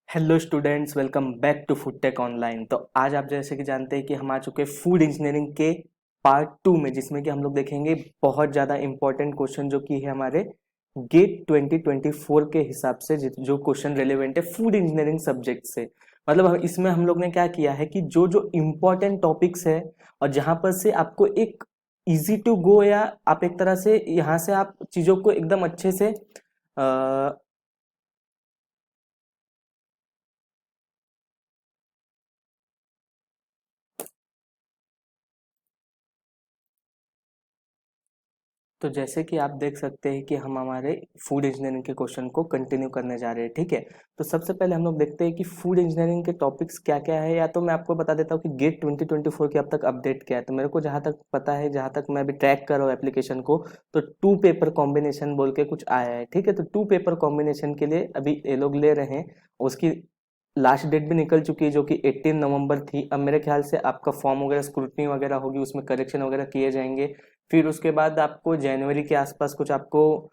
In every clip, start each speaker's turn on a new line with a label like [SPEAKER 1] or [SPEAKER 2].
[SPEAKER 1] Hello students, welcome back to food tech online. तो आज आप जैसे कि जानते हैं कि हम आ चुके हैं फूड इंजीनियरिंग के पार्ट 2 में, जिसमें कि हम लोग देखेंगे बहुत ज़्यादा इंपॉर्टेंट क्वेश्चन जो कि है हमारे गेट 2024 के हिसाब से, जो क्वेश्चन रिलेवेंट है फूड इंजीनियरिंग सब्जेक्ट से। मतलब इसमें हम लोग ने क्या किया है कि जो जो इम्पोर्टेंट टॉपिक्स है और जहाँ पर से आपको एक इजी टू गो, या आप एक तरह से यहाँ से आप चीज़ों को एकदम अच्छे से तो जैसे कि आप देख सकते हैं कि हम हमारे फूड इंजीनियरिंग के क्वेश्चन को कंटिन्यू करने जा रहे हैं। ठीक है, तो सबसे पहले हम लोग देखते हैं कि फूड इंजीनियरिंग के टॉपिक्स क्या क्या है। या तो मैं आपको बता देता हूँ कि गेट 2024 के अब तक अपडेट क्या है। तो मेरे को जहाँ तक पता है, जहाँ तक मैं अभी ट्रैक कर रहा हूँ एप्लीकेशन को, तो 2 पेपर कॉम्बिनेशन बोल के कुछ आया है। ठीक है, तो 2 पेपर कॉम्बिनेशन के लिए अभी ये लोग ले रहे हैं। उसकी लास्ट डेट भी निकल चुकी है जो कि 18 नवंबर थी। अब मेरे ख्याल से आपका फॉर्म वगैरह स्क्रूटनी वगैरह होगी, उसमें करेक्शन वगैरह किए जाएंगे। फिर उसके बाद आपको जनवरी के आसपास कुछ आपको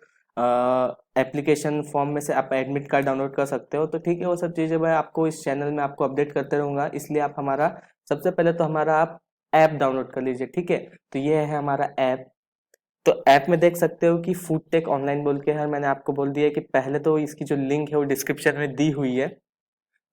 [SPEAKER 1] एप्लीकेशन फॉर्म में से आप एडमिट कार्ड डाउनलोड कर सकते हो। तो ठीक है, वो सब चीज़ें मैं आपको इस चैनल में आपको अपडेट करते रहूँगा। इसलिए आप हमारा सबसे पहले तो हमारा आप ऐप डाउनलोड कर लीजिए। ठीक है, तो ये है हमारा ऐप। तो ऐप में देख सकते हो कि फूड टेक ऑनलाइन बोल के है। मैंने आपको बोल दिया कि पहले तो इसकी जो लिंक है वो डिस्क्रिप्शन में दी हुई है,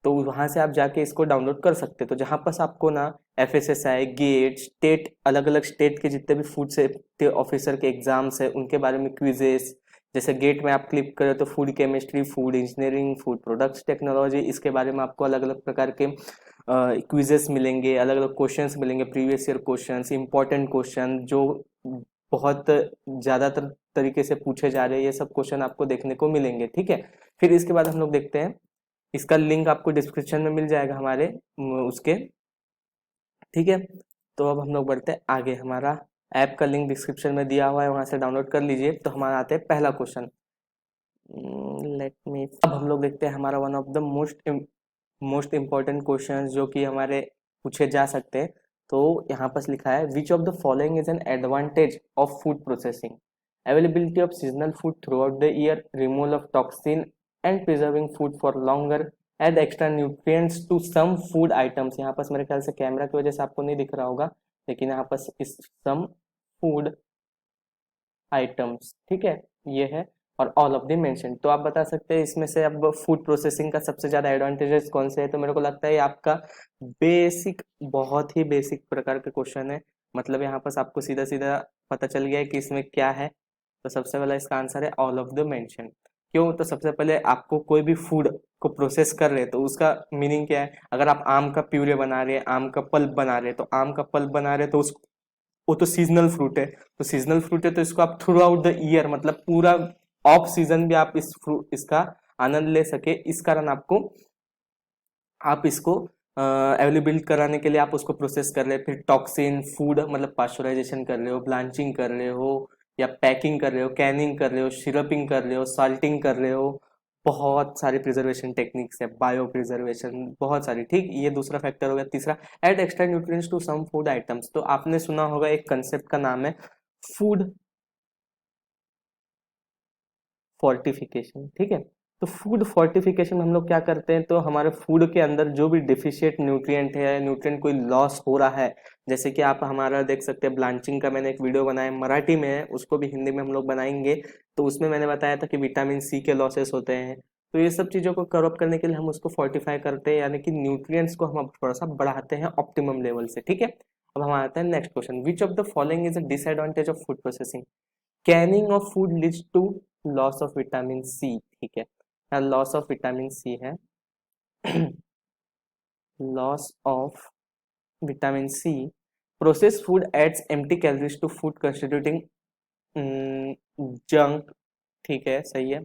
[SPEAKER 1] तो वहां से आप जाके इसको डाउनलोड कर सकते हो। तो जहां पर आपको ना FSSAI, गेट, स्टेट, अलग अलग स्टेट के जितने भी फूड सेफ्टी ऑफिसर के एग्जाम्स है उनके बारे में क्विजेस, जैसे गेट में आप क्लिक करें तो food chemistry, food engineering, food products technology, इसके बारे में आपको अलग अलग प्रकार के क्विजेस मिलेंगे, अलग अलग क्वेश्चंस मिलेंगे, previous year questions, important question जो बहुत ज्यादातर तरीके से पूछे जा रहे हैं, ये सब क्वेश्चन आपको देखने को मिलेंगे। ठीक है, फिर इसके बाद हम लोग देखते हैं, इसका लिंक आपको डिस्क्रिप्शन में मिल जाएगा हमारे उसके। ठीक है, तो अब हम लोग बढ़ते हैं आगे। हमारा ऐप का लिंक डिस्क्रिप्शन में दिया हुआ है, वहां से डाउनलोड कर लीजिए। तो हमारा आते हैं पहला क्वेश्चन। लेट मी, अब हम लोग देखते हैं हमारा one of the most important question जो कि हमारे पूछे जा सकते हैं। तो यहाँ पर लिखा है, which of the following is an advantage of food processing? Availability of seasonal food throughout the year, removal of toxin and preserving food for longer, add extra nutrients to some food items. यहाँ पर मेरे ख्याल से camera की वजह से आपको नहीं दिख रहा होगा, लेकिन यहाँ पर इस सम फूड आइटम्स, ठीक है, ये है। और ऑल ऑफ द मेंशन, तो आप बता सकते हैं इसमें से अब फूड प्रोसेसिंग का सबसे ज्यादा एडवांटेजेस कौन से है। तो मेरे को लगता है ये आपका बेसिक, बहुत ही बेसिक प्रकार का क्वेश्चन है। मतलब यहाँ पर आपको सीधा सीधा पता चल गया है कि इसमें क्या है। तो सबसे पहला इसका आंसर है ऑल ऑफ द मेंशन। क्यों? तो सबसे पहले आपको कोई भी फूड को प्रोसेस कर रहे हैं तो उसका मीनिंग क्या है। अगर आप आम का प्यूरे बना रहे हैं, आम का पल्प बना रहे हैं, तो आम का पल्प बना रहे हैं तो उस वो तो सीजनल फ्रूट है। तो सीजनल फ्रूट है तो इसको आप थ्रू आउट द ईयर, मतलब पूरा ऑफ सीजन भी आप इस फ्रूट इसका आनंद ले सके, इस कारण आपको आप इसको अवेलेबल कराने के लिए आप उसको प्रोसेस कर रहे हैं। फिर टॉक्सिन फूड, मतलब पास्चराइजेशन कर रहे हो, ब्लांचिंग कर रहे हो, या पैकिंग कर रहे हो, कैनिंग कर रहे हो, सिरपिंग कर रहे हो, साल्टिंग कर रहे हो। बहुत सारे प्रिजर्वेशन टेक्निक्स है, बायो प्रिजर्वेशन, बहुत सारी। ठीक, ये दूसरा फैक्टर हो गया। तीसरा, add extra nutrients to some food items. तो आपने सुना होगा एक कंसेप्ट का नाम है फूड फोर्टिफिकेशन। ठीक है, तो फूड फोर्टिफिकेशन में हम लोग क्या करते हैं, तो हमारे फूड के अंदर जो भी डिफिशिएंट न्यूट्रिएंट है, न्यूट्रिएंट कोई लॉस हो रहा है, जैसे कि आप हमारा देख सकते हैं ब्लांचिंग का मैंने एक वीडियो बनाया, मराठी में है, उसको भी हिंदी में हम लोग बनाएंगे। तो उसमें मैंने बताया था कि विटामिन सी के लॉसेस होते हैं। तो ये सब चीज़ों को कवर अप करने के लिए हम उसको फोर्टिफाई करते हैं, यानी कि न्यूट्रिएंट्स को हम अब थोड़ा सा बढ़ाते हैं ऑप्टिमम लेवल से। ठीक है, अब हम आते हैं next question, which of the following is a disadvantage of food processing? Canning of food leads to loss of vitamin C. ठीक है, यहाँ लॉस ऑफ विटामिन सी है। Loss of vitamin C, process food adds empty calories to food constituting junk. ठीक है, सही है।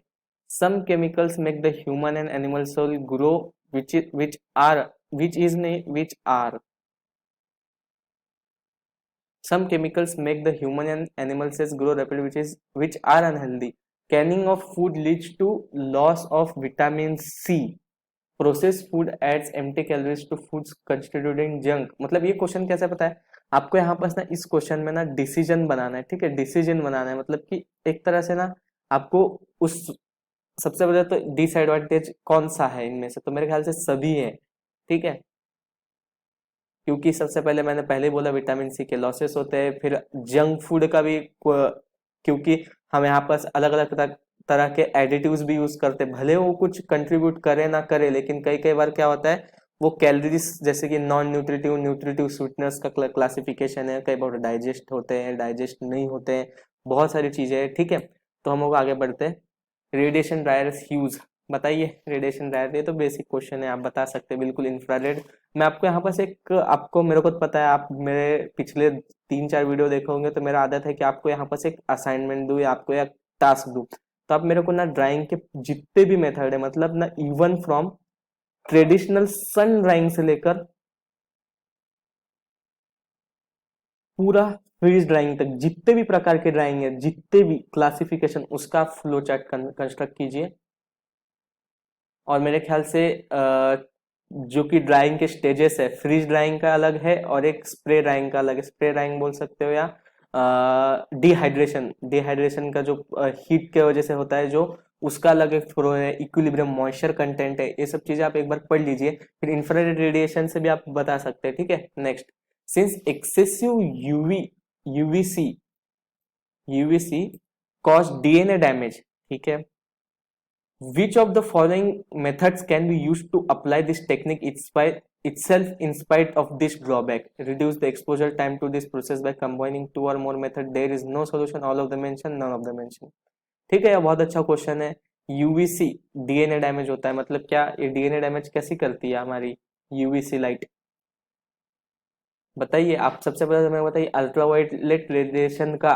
[SPEAKER 1] Some chemicals make the human and animal cell grow, which are some chemicals make the human and animal cells grow rapidly, which are unhealthy. Canning of food leads to loss of vitamin C. Processed food adds empty calories to foods constituting junk. मतलब ये question कैसे पता है आपको? यहाँ पर ना इस क्वेश्चन में ना डिसीजन बनाना है। ठीक है, डिसीजन बनाना है, मतलब कि एक तरह से ना आपको उस सबसे पहले तो डिसएडवांटेज कौन सा है इनमें से, तो मेरे ख्याल से सभी है, ठीक है। क्योंकि सबसे पहले मैंने पहले ही बोला विटामिन सी के लॉसेस होते हैं, फिर जंक फूड का भी क्योंकि हम यहाँ पर अलग अलग तरह के एडिटिव्स भी यूज करते हैं, भले वो कुछ कंट्रीब्यूट करे ना करे, लेकिन कई कई बार क्या होता है वो कैलोरीज जैसे कि नॉन न्यूट्रिटिव न्यूट्रिटिव स्वीटनेस का क्लासिफिकेशन है, कई बार डाइजेस्ट होते हैं डाइजेस्ट नहीं होते हैं, बहुत सारी चीजें हैं, ठीक है। तो हम लोग आगे बढ़ते हैं। रेडिएशन ड्रायर्स यूज, बताइए रेडिएशन ड्रायर, ये तो बेसिक क्वेश्चन है, आप बता सकते हैं बिल्कुल इंफ्रारेड। मैं आपको यहाँ पास एक, आपको मेरे को तो पता है आप मेरे पिछले 3-4 वीडियो देखे होंगे, तो मेरा आदत है कि आपको यहाँ पास एक असाइनमेंट दूं या आपको एक टास्क दूं, तो आप मेरे को ना ड्राइंग के जितने भी मेथड है, मतलब ना even from traditional sun drying से लेकर पूरा फ्रीज ड्राइंग तक, जितने भी प्रकार के ड्राइंग है, जितने भी क्लासिफिकेशन, उसका फ्लो चार्ट कंस्ट्रक्ट कीजिए। और मेरे ख्याल से जो कि ड्राइंग के स्टेजेस है, फ्रीज ड्राइंग का अलग है और एक स्प्रे ड्राइंग का अलग है, स्प्रे ड्राइंग बोल सकते हो, या डिहाइड्रेशन, डिहाइड्रेशन का जो हीट के वजह से होता है जो, उसका अलग एक फ्लो है, इक्विलिब्रियम मॉइस्चर कंटेंट है, ये सब चीजें आप एक बार पढ़ लीजिए। फिर इंफ्रारेड रेडिएशन से भी आप बता सकते हैं, ठीक है। Next, since excessive UVC UVC cause DNA damage, ठीक है, which of the following methods can be used to apply this technique itself in spite of this drawback? Reduce the exposure time to this process by combining two or more methods. There is no solution. All of the mentioned, none of the mentioned. ठीक है, यह बहुत अच्छा question है। UVC DNA damage होता है, मतलब क्या, ये डीएनए डैमेज कैसी करती है हमारी यूवीसी लाइट, बताइए आप। सबसे पहले हमें बताइए अल्ट्रावायलेट रेडिएशन का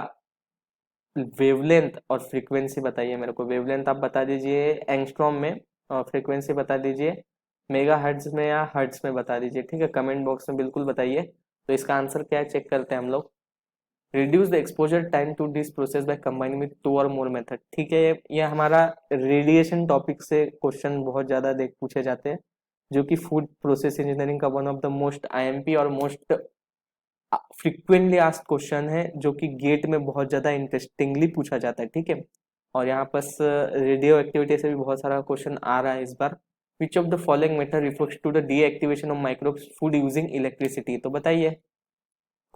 [SPEAKER 1] वेवलेंथ और फ्रीक्वेंसी बताइए मेरे को। वेवलेंथ आप बता दीजिए एंगस्ट्रॉम में, और फ्रीक्वेंसी बता दीजिए मेगा हर्ट्ज में या हर्ट्ज में बता दीजिए, ठीक है, कमेंट बॉक्स में बिल्कुल बताइए। तो इसका आंसर क्या है चेक करते हैं हम लोग। Reduce the exposure time to this process by combining with two or more method, ठीक है। ये हमारा रेडिएशन टॉपिक से क्वेश्चन बहुत ज्यादा देख पूछे जाते हैं, जो कि फूड प्रोसेस इंजीनियरिंग का one of the most IMP और मोस्ट फ्रिक्वेंटली आस्क्ड क्वेश्चन है, जो कि गेट में बहुत ज्यादा इंटरेस्टिंगली पूछा जाता है, ठीक है। और यहाँ पर रेडियो एक्टिविटी से भी बहुत सारा क्वेश्चन आ रहा है इस बार। Which of the following method refers to the deactivation of microbes food using electricity, तो बताइए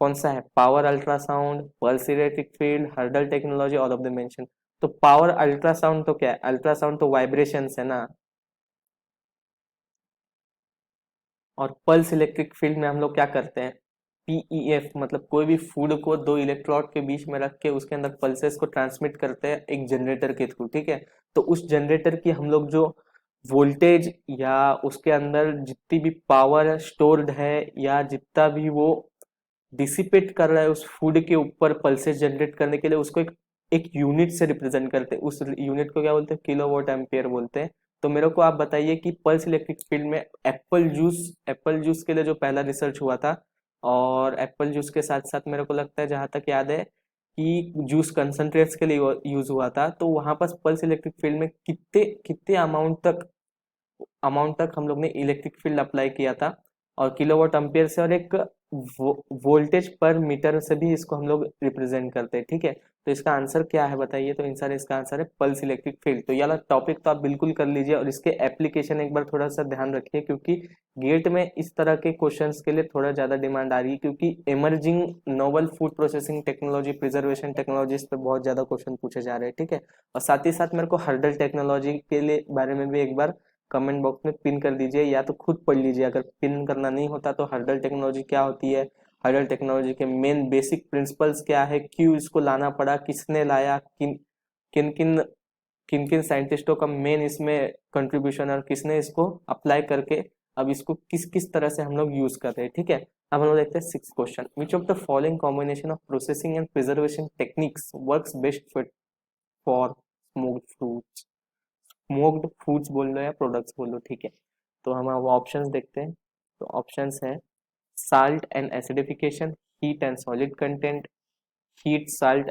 [SPEAKER 1] कौन सा है। Power ultrasound, pulse electric field, hurdle technology, all of the mention. तो पावर अल्ट्रासाउंड तो क्या है, अल्ट्रासाउंड तो वाइब्रेशंस है ना, और पल्स इलेक्ट्रिक फील्ड में हम लोग क्या करते हैं, पीईएफ, मतलब कोई भी फूड को दो इलेक्ट्रोड के बीच में रख के उसके अंदर पल्सेस को ट्रांसमिट करते हैं एक जनरेटर के थ्रू, ठीक है। तो उस जनरेटर की हम लोग जो वोल्टेज या उसके अंदर जितनी भी पावर स्टोर्ड है या जितना भी वो डिसिपेट कर रहा है उस फूड के ऊपर पल्सेस जनरेट करने के लिए, उसको एक एक यूनिट से रिप्रेजेंट करते हैं। उस यूनिट को क्या बोलते हैं, किलोवाट एम्पियर बोलते हैं। तो मेरे को आप बताइए कि पल्स इलेक्ट्रिक फील्ड में एप्पल जूस के लिए जो पहला रिसर्च हुआ था, और एप्पल जूस के साथ साथ मेरे को लगता है जहां तक याद है कि जूस कंसंट्रेट्स के लिए यूज हुआ था, तो वहां पर पल्स इलेक्ट्रिक फील्ड में कितने कितने अमाउंट तक हम लोग ने इलेक्ट्रिक फील्ड अप्लाई किया था, और किलोवाट एम्पियर से, और एक वोल्टेज पर मीटर से भी इसको हम लोग रिप्रेजेंट करते हैं, ठीक है। तो इसका आंसर क्या है बताइए, तो आंसर इसका आंसर है पल्स इलेक्ट्रिक फील्ड। तो ये वाला टॉपिक तो आप बिल्कुल कर लीजिए, और इसके एप्लीकेशन एक बार थोड़ा सा ध्यान रखिए, क्योंकि गेट में इस तरह के क्वेश्चंस के लिए थोड़ा ज्यादा डिमांड आ रही है, क्योंकि emerging novel food processing technology, preservation technology, इस पे बहुत ज्यादा क्वेश्चन पूछे जा रहे हैं, ठीक है। और साथ ही साथ मेरे को हर्डल टेक्नोलॉजी के लिए बारे में भी एक बार कमेंट बॉक्स में पिन कर दीजिए, या तो खुद पढ़ लीजिए, अगर पिन करना नहीं होता तो हर्डल टेक्नोलॉजी क्या होती है, हर्डल टेक्नोलॉजी के मेन बेसिक प्रिंसिपल्स क्या है, क्यों इसको लाना पड़ा, किसने लाया, किन किन किन किन साइंटिस्टों का मेन इसमें कंट्रीब्यूशन, और किसने इसको अप्लाई करके अब इसको किस किस तरह से हम लोग यूज कर रहे हैं, ठीक है। अब हम लोग देखते हैं 6th question. Which of the following combination of processing and preservation techniques works best for smoked fruits, smoked foods बोल लो या प्रोडक्ट्स बोल लो, ठीक है। तो हम अब ऑप्शंस देखते हैं। तो ऑप्शंस है salt and acidification, heat and solid content, heat salt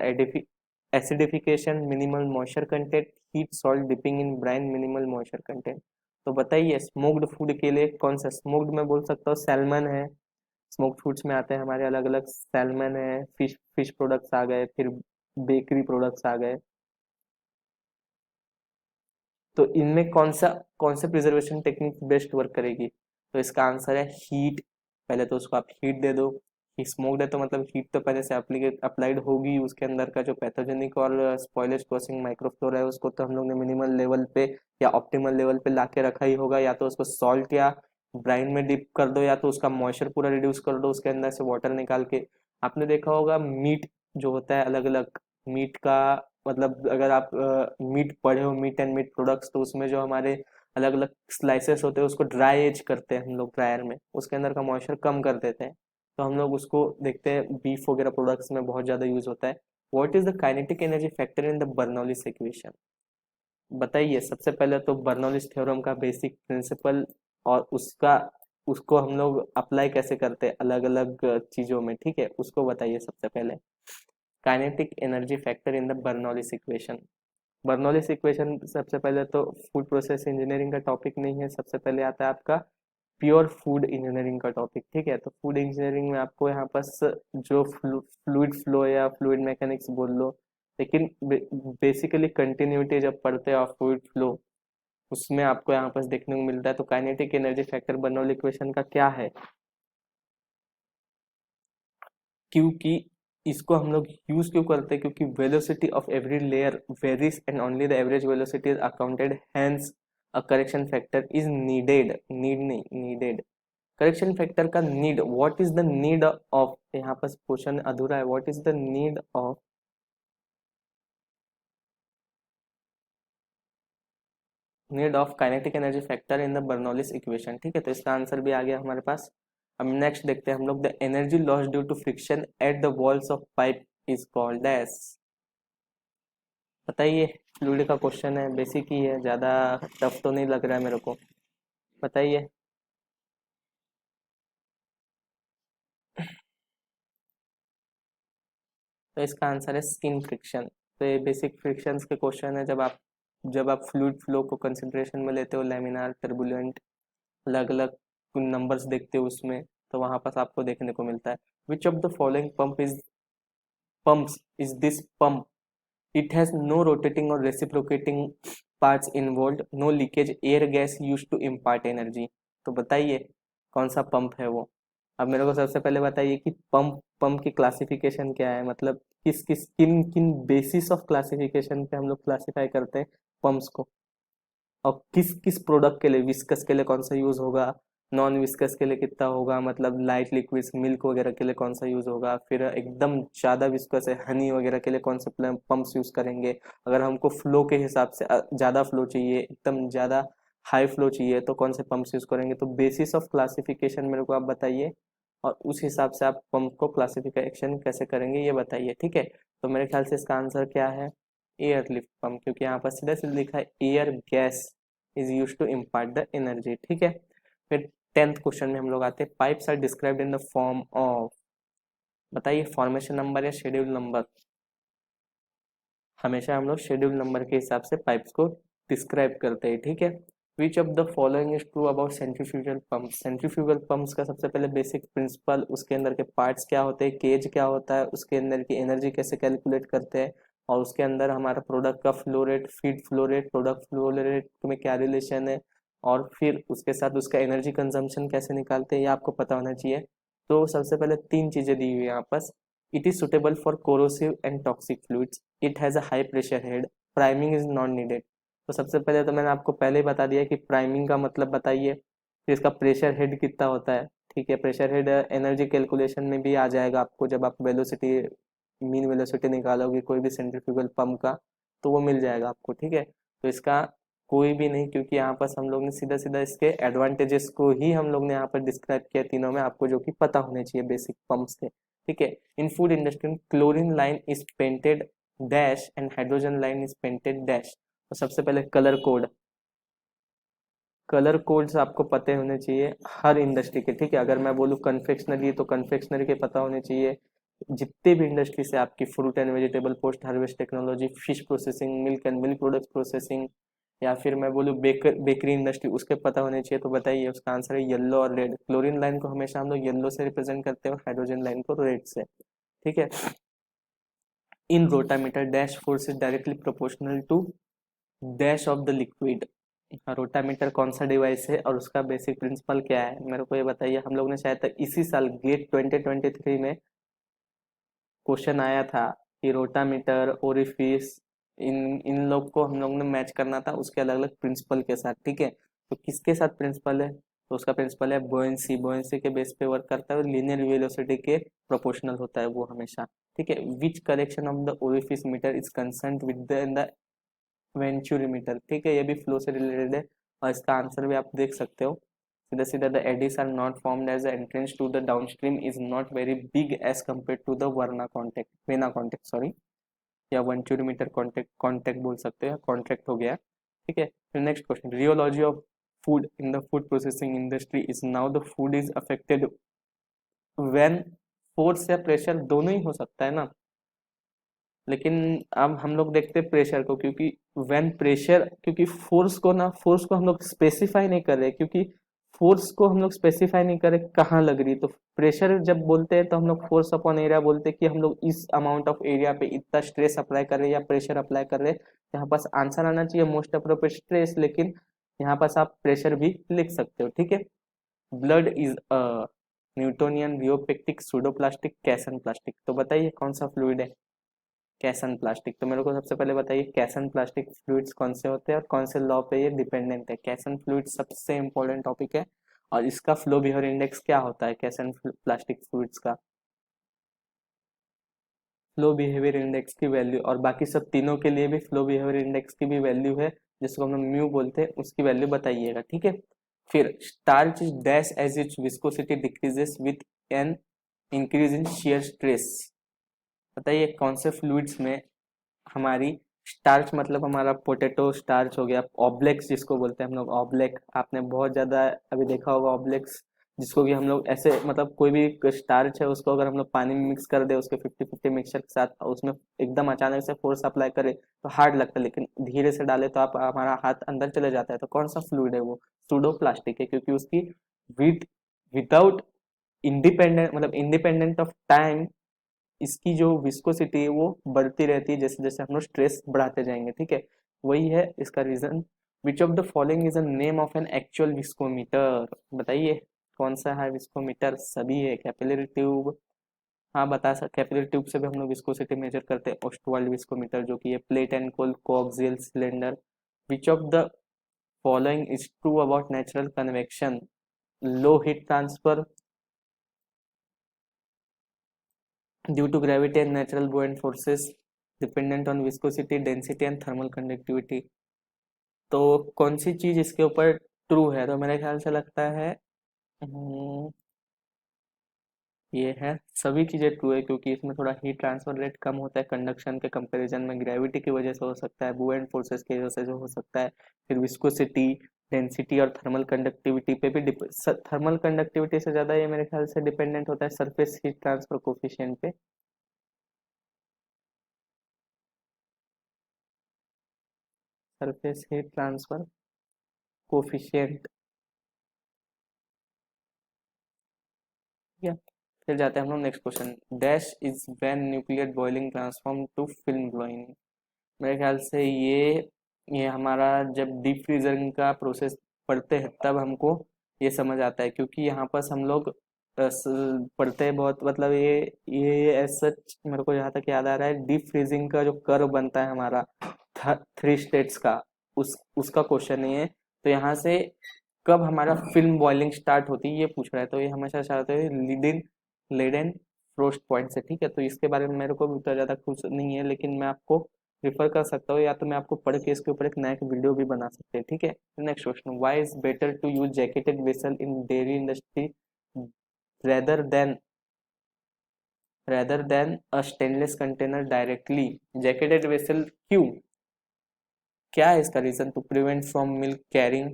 [SPEAKER 1] acidification, minimal moisture content, heat salt dipping in brine, minimal moisture content। तो बताइए स्मोक्ड फूड के लिए कौन सा, स्मोक्ड में बोल सकता हूँ सैल्मन है, स्मोक्ड फूड्स में आते हैं हमारे अलग अलग, सैल्मन है, फिश फिश प्रोडक्ट्स आ गए, फिर बेकरी प्रोडक्ट्स आ गए। तो इनमें कौन से प्रिजर्वेशन टेक्निक बेस्ट वर्क करेगी? तो इसका आंसर है हीट। पहले तो उसको आप हीट दे दो। स्मोक्ड है तो मतलब हीट तो पहले से अप्लाइड होगी, उसके अंदर का जो पैथोजेनिक और स्पॉइलेज कॉसिंग माइक्रोफ्लोरा है उसको तो हम लोग ने मिनिमल लेवल पे या ऑप्टिमल लेवल पे ला के रखा ही होगा, या तो उसको सॉल्ट या ब्राइन में डिप कर दो, या तो उसका मॉइस्चर पूरा रिड्यूस कर दो उसके अंदर से वाटर निकाल के। आपने देखा होगा मीट जो होता है अलग अलग मीट का, मतलब अगर आप मीट पढ़े हो, मीट एंड मीट प्रोडक्ट्स, तो उसमें जो हमारे अलग अलग स्लाइसेस होते हैं उसको ड्राई एज करते हैं हम लोग ड्रायर में, उसके अंदर का मॉइस्चर कम कर देते हैं। तो हम लोग उसको देखते हैं बीफ वगैरह प्रोडक्ट्स में बहुत ज़्यादा यूज होता है। What is the kinetic energy factor in the Bernoulli's equation? बताइए। सबसे पहले तो बर्नौलीज थ्योरम का बेसिक प्रिंसिपल, और उसको हम लोग अप्लाई कैसे करते हैं अलग अलग चीज़ों में, ठीक है, उसको बताइए सबसे पहले। Kinetic energy factor in the Bernoulli's equation. Bernoulli's equation सबसे पहले तो फूड प्रोसेस इंजीनियरिंग का टॉपिक नहीं है, सबसे पहले आता है आपका प्योर फूड इंजीनियरिंग का टॉपिक, ठीक है। तो फूड इंजीनियरिंग में आपको यहाँ पास जो फ्लूइड फ्लो या फ्लूइड मैकेनिक्स बोल लो, लेकिन बेसिकली कंटिन्यूटी जब पढ़ते हो आप फ्लूइड फ्लो, उसमें आपको यहाँ पास देखने को मिलता है। तो kinetic energy factor Bernoulli equation का क्या है? क्योंकि इसको हम लोग यूज क्यों करते हैं? क्योंकि velocity of every layer varies and only the average velocity is accounted, hence a correction factor is needed. Need नहीं, नीडेड। करेक्शन फैक्टर का need, what is the need of, यहाँ पर क्वेश्चन अधूरा है, what is the need of kinetic energy factor in the Bernoulli's equation, ठीक है। तो इसका आंसर भी आ गया हमारे पास। अब नेक्स्ट देखते हैं हम लोग, the energy loss due to friction at the walls of pipe is called as. बताइए। फ्लूइड का क्वेश्चन है, बेसिक ही है, ज़्यादा टफ तो नहीं लग रहा है मेरे को। बताइए। तो इसका आंसर है स्किन फ्रिक्शन। तो ये बेसिक फ्रिक्शंस के क्वेश्चन है, जब आप फ्लूइड फ्लो को कंसिडरेशन में लेते हो, लेमिनार, टर्बुलेंट, अलग अलग नंबर्स देखते हो उसमें, तो वहां पास आपको देखने को मिलता है। Which of the following pumps is this pump? It has no rotating or reciprocating parts involved, no leakage, air gas used to impart energy। तो बताइए कौन सा पंप है वो? अब मेरे को सबसे पहले बताइए कि पंप की क्लासिफिकेशन क्या है, मतलब किन किन बेसिस ऑफ क्लासिफिकेशन पे हम लोग क्लासिफाई करते हैं पंप्स को, और किस किस प्रोडक्ट के लिए, विस्कस के लिए कौन सा यूज होगा, नॉन विस्कस के लिए कितना होगा, मतलब लाइट लिक्विड्स मिल्क वगैरह के लिए कौन सा यूज होगा, फिर एकदम ज्यादा विस्कस है हनी वगैरह के लिए कौन से पंप्स यूज करेंगे, अगर हमको फ्लो के हिसाब से ज्यादा फ्लो चाहिए, एकदम ज्यादा हाई फ्लो चाहिए, तो कौन से पंप्स यूज करेंगे। तो बेसिस ऑफ क्लासिफिकेशन मेरे को आप बताइए, और उस हिसाब से आप पंप को क्लासिफिकेशन कैसे करेंगे ये बताइए, ठीक है। तो मेरे ख्याल से इसका आंसर क्या है? एयर लिफ्ट पंप, क्योंकि यहाँ पर सीधा सीधा लिखा है air gas is use to impart the energy, ठीक है। फिर 10th क्वेश्चन में हम लोग आते हैं, pipes are described in the form of. बताइए फॉर्मेशन नंबर या शेड्यूल नंबर। हमेशा हम लोग शेड्यूल नंबर के हिसाब से पाइप्स को डिस्क्राइब करते हैं, ठीक है। Which of the following is true about centrifugal pump? Centrifugal pumps का सबसे पहले बेसिक प्रिंसिपल, उसके अंदर के पार्ट्स क्या होते हैं, केज क्या होता है, उसके अंदर की एनर्जी कैसे कैलकुलेट करते हैं, और उसके अंदर हमारा प्रोडक्ट का flow rate, feed flow rate, product flow rate में क्या रिलेशन है, और फिर उसके साथ उसका एनर्जी कंजम्पशन कैसे निकालते हैं, ये आपको पता होना चाहिए। तो सबसे पहले 3 चीजें दी हुई है यहाँ पर। It is suitable for corrosive and toxic fluids, it has a high pressure head, priming is not needed. तो सबसे पहले तो मैंने आपको पहले ही बता दिया कि प्राइमिंग का मतलब बताइए, फिर इसका प्रेशर हेड कितना होता है, ठीक है। प्रेशर हेड एनर्जी कैलकुलेशन में भी आ जाएगा आपको, जब आप वेलोसिटी, मीन वेलोसिटी निकालोगे कोई भी सेंट्रीफ्यूगल पंप का, तो वो मिल जाएगा आपको, ठीक है। तो इसका कोई भी नहीं, क्योंकि यहाँ पर हम लोग ने सीधा सीधा इसके एडवांटेजेस को ही हम लोग ने यहाँ पर डिस्क्राइब किया तीनों में, आपको जो कि पता होने चाहिए बेसिक पंप्स के, ठीक है। इन food industry chlorine line is painted dash and hydrogen line is painted dash. तो सबसे पहले कलर कोड, कलर कोड्स आपको पते होने चाहिए हर इंडस्ट्री के, ठीक है। अगर मैं बोलूँ कन्फेक्शनरी, तो कन्फेक्शनरी के पता होने चाहिए। जितने भी इंडस्ट्री से आपकी fruit and vegetable, post harvest technology, fish processing, milk and milk products processing, या फिर मैं बोलूँ बेकरी इंडस्ट्री, उसके पता होने चाहिए। तो बताइए उसका आंसर है येलो और रेड। क्लोरीन लाइन को हमेशा हम लोग येलो से रिप्रेजेंट करते हैं, हाइड्रोजन लाइन को रेड से, ठीक है। In rotameter dash force is directly proportional to dash of the liquid. Rotameter कौन सा डिवाइस है और उसका बेसिक प्रिंसिपल क्या है, मेरे को ये बताइए। हम लोग ने शायद तक इसी साल गेट 2023 में क्वेश्चन आया था कि रोटामीटर, ओरिफिस, इन इन लोग को हम लोग ने मैच करना था उसके अलग अलग प्रिंसिपल के साथ, ठीक है। तो किसके साथ प्रिंसिपल है, तो उसका प्रिंसिपल है बोयेंसी। बोयेंसी के बेस पे वर्क करता है, लीनियर वेलोसिटी के प्रोपोर्शनल होता है वो हमेशा, ठीक है। Which correction of the orifice meter is concern with the venturimeter, ठीक है। ये भी फ्लो से रिलेटेड है और इसका आंसर भी आप देख सकते हो सीधा सीधा। The eddies are not formed as entrance to the downstream is not very big as compare to the verna contact, vena contact sorry, या वेंचुरीमीटर कॉन्टेक्ट, कॉन्टेक्ट बोल सकते हैं, कॉन्ट्रैक्ट हो गया, ठीक है। फिर next question, rheology of food in the food processing industry is now the food is affected when force या प्रेशर दोनों ही हो सकता है ना, लेकिन अब हम लोग देखते हैं प्रेशर को, क्योंकि व्हेन प्रेशर, क्योंकि फोर्स को ना, फोर्स को हम लोग स्पेसिफाई नहीं कर रहे, क्योंकि फोर्स को हम लोग स्पेसिफाई नहीं कर रहे कहाँ लग रही। तो प्रेशर जब बोलते हैं तो हम लोग फोर्स अपॉन एरिया बोलते हैं कि हम लोग इस अमाउंट ऑफ एरिया पे इतना स्ट्रेस अप्लाई कर रहे हैं या प्रेशर अप्लाई कर रहे हैं। यहाँ पास आंसर आना चाहिए मोस्ट अप्रोप्रिएट स्ट्रेस, लेकिन यहाँ पास आप प्रेशर भी लिख सकते हो, ठीक है। Blood is a Newtonian, rheopectic, pseudoplastic, Casson plastic. तो बताइए कौन सा फ्लूइड है, कैसन प्लास्टिक। तो मेरे को सबसे पहले बताइए कैसन प्लास्टिक फ्लूइड्स कौन से होते हैं और कौन से लॉ पे ये डिपेंडेंट है। कैसन फ्लूइड सबसे इंपॉर्टेंट टॉपिक है और इसका फ्लो बिहेवियर इंडेक्स क्या होता है कैसन प्लास्टिक फ्लूइड्स का, फ्लो बिहेवियर इंडेक्स की वैल्यू, और बाकी सब तीनों के लिए भी फ्लो बिहेवियर इंडेक्स की भी वैल्यू है जिसको हम लोग म्यू बोलते हैं, उसकी वैल्यू बताइएगा, ठीक है। फिर starch is dash as its viscosity decreases with an increase in shear stress. बताइए कौन से फ्लूइड्स में हमारी स्टार्च, मतलब हमारा पोटैटो स्टार्च हो गया, ऑब्लेक्स जिसको बोलते हैं हम लोग, ऑब्लेक आपने बहुत ज्यादा अभी देखा होगा ऑब्लेक्स, जिसको कि हम लोग ऐसे, मतलब कोई भी स्टार्च है उसको अगर हम लोग पानी में मिक्स कर दे उसके 50-50 मिक्सचर के साथ, उसमें एकदम अचानक से फोर्स अप्लाई करे तो हार्ड लगता है, लेकिन धीरे से डाले तो आप हमारा हाथ अंदर चले जाता है। तो कौन सा फ्लूइड है वो, सूडो प्लास्टिक है, क्योंकि उसकी विद विदाउट इंडिपेंडेंट, मतलब इंडिपेंडेंट ऑफ टाइम, इसकी जो विस्कोसिटी है वो बढ़ती रहती है जैसे जैसे हम लोग स्ट्रेस बढ़ाते जाएंगे, ठीक है। वही है इसका reason. Which of the following is a name of an actual viscometer. बताइए कौन सा है विस्कोमीटर, सभी है। कैपिलरी ट्यूब, हाँ बता सकते, कैपिलरी ट्यूब से भी हम लोग विस्कोसिटी मेजर करते हैं। ओस्टवाल्ड विस्कोमीटर जो कि है plate and coaxial cylinder. Which of the following is true about natural convection, low heat transfer, due to gravity and natural buoyant forces dependent on viscosity, density and thermal conductivity। तो कौन सी चीज इसके ऊपर true है, तो मेरे ख्याल से लगता है ये है, सभी चीजें ट्रू है, क्योंकि इसमें थोड़ा हीट ट्रांसफर रेट कम होता है कंडक्शन के कंपैरिजन में, ग्रेविटी की वजह से हो सकता है, बुएंट फोर्सेस की वजह से हो सकता है, फिर विस्कोसिटी, डेंसिटी और थर्मल कंडक्टिविटी पे भी थर्मल कंडक्टिविटी से ज्यादा ये मेरे ख्याल से डिपेंडेंट होता है सरफेस हीट ट्रांसफर कोफिशिएंट पे। सरफेस हीट ट्रांसफर कोफिशिएंट, ठीक है। फिर जाते हैं हम लोग next question, dash is when nuclear boiling transform to film blowing. मेरे ख्याल से ये हमारा जब डीप फ्रीजरिंग का प्रोसेस पढ़ते हैं तब हमको ये समझ आता है, क्योंकि यहाँ पर हम लोग पढ़ते हैं बहुत, मतलब ये ऐसा मेरे को जहाँ तक याद आ रहा है, डीप फ्रीजिंग का जो कर्व बनता है हमारा 3 स्टेट्स का, उसका क्वेश्चन है ये। तो यहाँ से कब हमारा फिल्म बॉइलिंग स्टार्ट होती है ये पूछ रहा है, तो ये हमेशा चाहते हैं लीडिन लेडन फ्रोस्ट पॉइंट से, ठीक है। तो इसके बारे में मेरे को भी उतना ज़्यादा कुछ नहीं है, लेकिन मैं आपको रिफर कर सकता हूँ, या तो मैं आपको पढ़ के इसके ऊपर एक नया वीडियो भी बना सकते हैं, ठीक है। Next question, why is better to use jacketed vessel in dairy industry rather than a stainless container directly. Jacketed vessel क्यों, क्या है इसका reason, to prevent from milk carrying,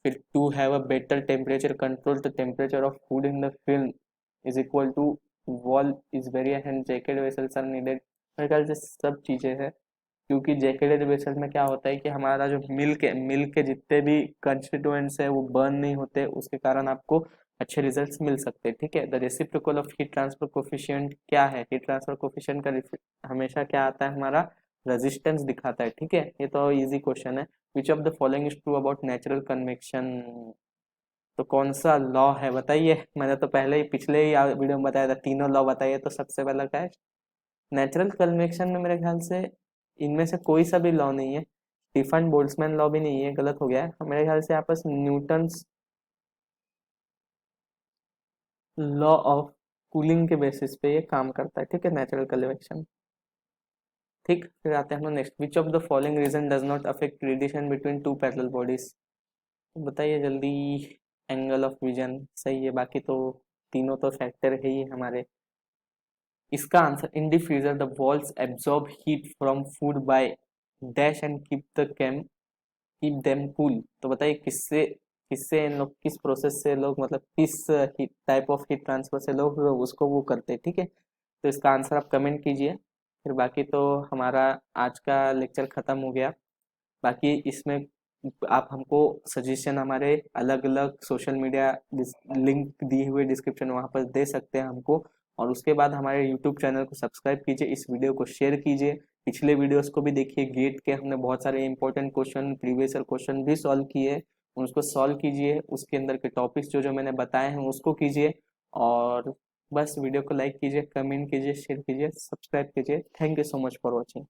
[SPEAKER 1] फिर to have a better temperature control, the temperature of food in the film is equal to wall is very and jacket vessels are needed. मेरे ख्याल से सब चीज़ें हैं, क्योंकि जैकेटेड वेसल में क्या होता है कि हमारा जो मिल्क के जितने भी कंस्टिट्यूएंट्स है वो बर्न नहीं होते, उसके कारण आपको अच्छे रिजल्ट्स मिल सकते हैं, ठीक है। The reciprocal of heat transfer coefficient क्या है, हीट ट्रांसफर कोफिशिएंट का हमेशा क्या आता है हमारा रेजिस्टेंस दिखाता है, ठीक है। ये तो इजी क्वेश्चन है। Which of the following is true about natural convection, तो कौन सा लॉ है बताइए। मैंने तो पहले ही पिछले ही वीडियो में बताया था, तीनों लॉ बताइए। तो सबसे पहला क्या है, नेचुरल कन्वेक्शन में मेरे ख्याल से इनमें से कोई सा भी लॉ नहीं है। स्टीफन बोल्ट्जमैन लॉ भी नहीं है, गलत हो गया है मेरे ख्याल से। आपस न्यूटन्स लॉ ऑफ कूलिंग के बेसिस पे ये काम करता है, ठीक है, नेचुरल कन्वेक्शन। ठीक, फिर आते हैं हम next. Which of the following reason does not affect radiation between two parallel bodies, बताइए जल्दी। एंगल ऑफ विजन सही है, बाकी तो तीनों तो फैक्टर है ही हमारे। इसका answer, in diffuser the walls absorb heat from food by dash and keep them cool. तो बताइए किससे किससे इन लोग, किस प्रोसेस से लोग, मतलब किस heat type of heat transfer से लोग उसको वो करते हैं, ठीक है। तो इसका आंसर आप कमेंट कीजिए। फिर बाकी तो हमारा आज का लेक्चर खत्म हो गया। बाकी इसमें आप हमको सजेशन हमारे अलग अलग सोशल मीडिया लिंक दिए हुए डिस्क्रिप्शन वहाँ पर दे सकते हैं हमको। और उसके बाद हमारे यूट्यूब चैनल को सब्सक्राइब कीजिए, इस वीडियो को शेयर कीजिए, पिछले वीडियोस को भी देखिए। गेट के हमने बहुत सारे important question, previous year question भी सॉल्व किए, उसको सॉल्व कीजिए। उसके अंदर के टॉपिक्स जो जो मैंने बताए हैं उसको कीजिए। और बस वीडियो को लाइक कीजिए, कमेंट कीजिए, शेयर कीजिए, सब्सक्राइब कीजिए। Thank you so much for watching.